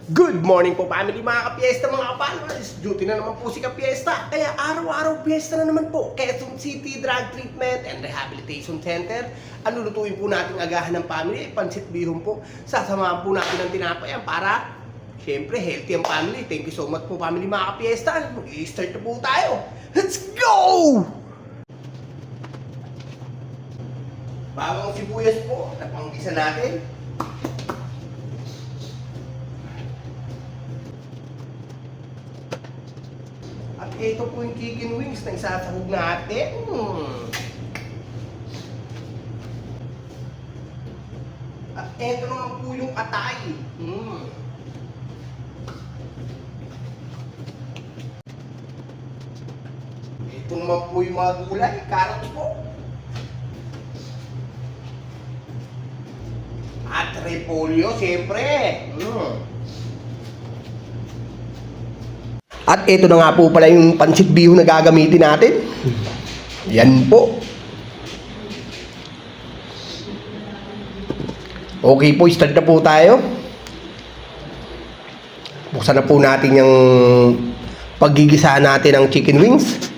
Good morning po family mga kapiesta, mga ka-followers. Duty na naman po si kapiesta. Kaya araw-araw piesta na naman po. Quezon City Drug Treatment and Rehabilitation Center. Ang lulutuin po natin agahan ng family ay pansit bihon po. Sasamahan po natin ng tinapayan para syempre healthy ang family. Thank you so much po family mga kapiesta. Mag-i-start na po tayo. Let's go! Bawang sibuyas po, napanggisa natin. At ito po yung chicken wings na isasahog natin. At ito naman po yung atay. Ito naman po yung mga gulay, carrots po. At repolyo, siyempre. At ito na nga po pala yung pansit bihon na gagamitin natin. Yan po. Okay po, start na po tayo. Buksan na po natin yung paggigisahan natin ng chicken wings.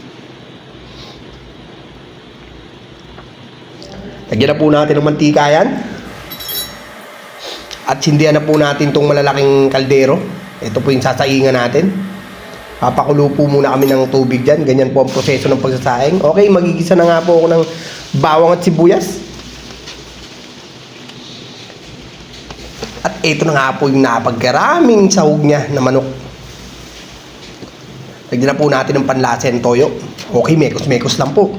Lagyan na po natin ng mantika yan. At sindihan na po natin itong malalaking kaldero. Ito po yung sasaingan natin. Papakulo po muna kami ng tubig dyan. Ganyan po ang proseso ng pagsasaing. Okay, magigisa na nga po ako ng bawang at sibuyas. At ito na nga po yung napagkaraming sahog niya na manok. Lagyan na po natin ng panlasa ng toyo. Okay, mekos-mekos lang po.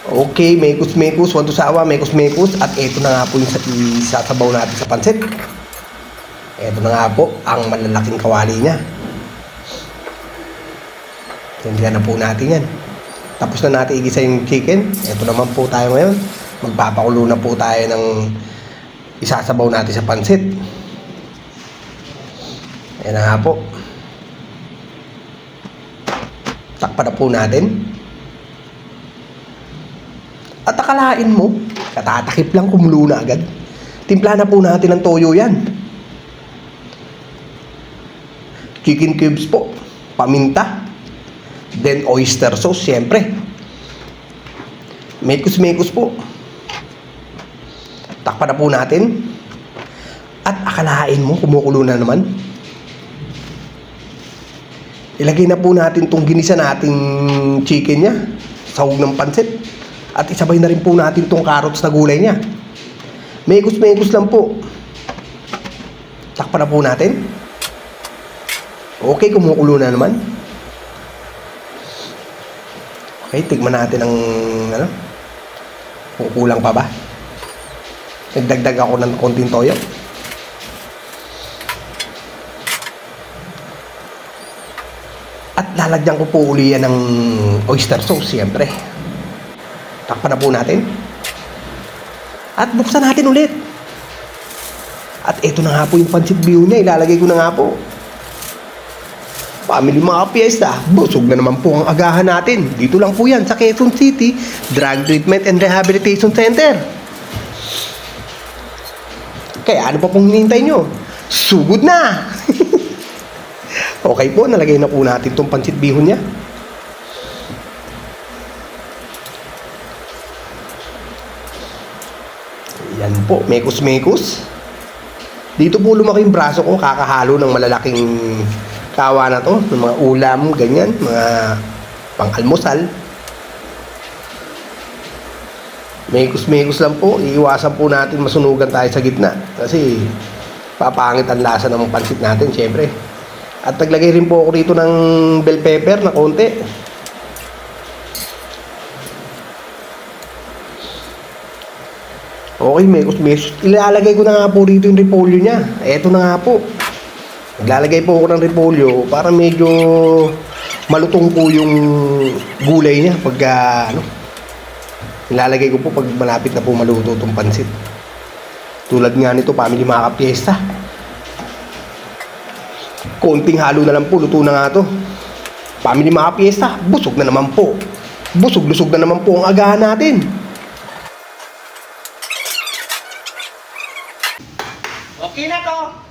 Okay, mekos-mekos. Wanto sawa, mekos-mekos. At ito na nga po yung isasabaw natin sa pansit. Ito na nga po ang malalaking kawali niya. Tindihan na po natin yan. Tapos na natin igisa yung chicken. Ito naman po tayo ngayon. Magpapakulo na po tayo ng isasabaw natin sa pansit. Ayan na nga po. Takpan na po natin. At akalain mo, katatakip lang kumulo na agad. Timpla na po natin ng toyo yan. Chicken cubes po, paminta, then oyster sauce, siyempre. Mekos-mekos po. Takpan na po natin. At akalain mo, kumukulo na naman. Ilagay na po natin itong ginisa nating chicken niya, sahog ng pansit. At isabay na rin po natin itong carrots na gulay niya. Mekos-mekos lang po. Takpan na po natin. Okay, kumukulo na naman. Okay, tigman natin ang kung kulang pa ba. Nagdagdag ako ng konting toyo. At lalagyan ko po uli yan ng oyster sauce, siyempre. Takpan na po natin. At buksan natin ulit. At ito na nga po yung pansit bihon niya. Ilalagay ko na nga po. Family mga piesta, busog na naman po ang agahan natin. Dito lang po yan sa Quezon City Drug Treatment and Rehabilitation Center. Kaya ano pa pong hinihintay nyo? Sugod na! Okay po, nalagay na po natin itong pansit bihon niya. Yan po, mekos-mekos. Dito po lumaki yung braso ko, kakahalo ng malalaking kawa na to, ng mga ulam, ganyan, mga pang-almusal. Mekos-mekos lang po, iiwasan po natin masunugan tayo sa gitna kasi papangit ang lasa ng pansit natin, syempre. At naglagay rin po ako dito ng bell pepper na konti. Okay, mekos-mekos. Ilalagay ko na nga po dito yung repolyo niya. Eto na nga po. Naglalagay po ako ng repolyo para medyo malutong po yung gulay niya pagka nilalagay ko po pag malapit na po maluto itong pansit. Tulad nga nito, family mga kapiesta. Konting halo na lang po, luto na nga to. Family mga kapiesta, busog na naman po. Busog-lusog na naman po ang agahan natin. Okay na to.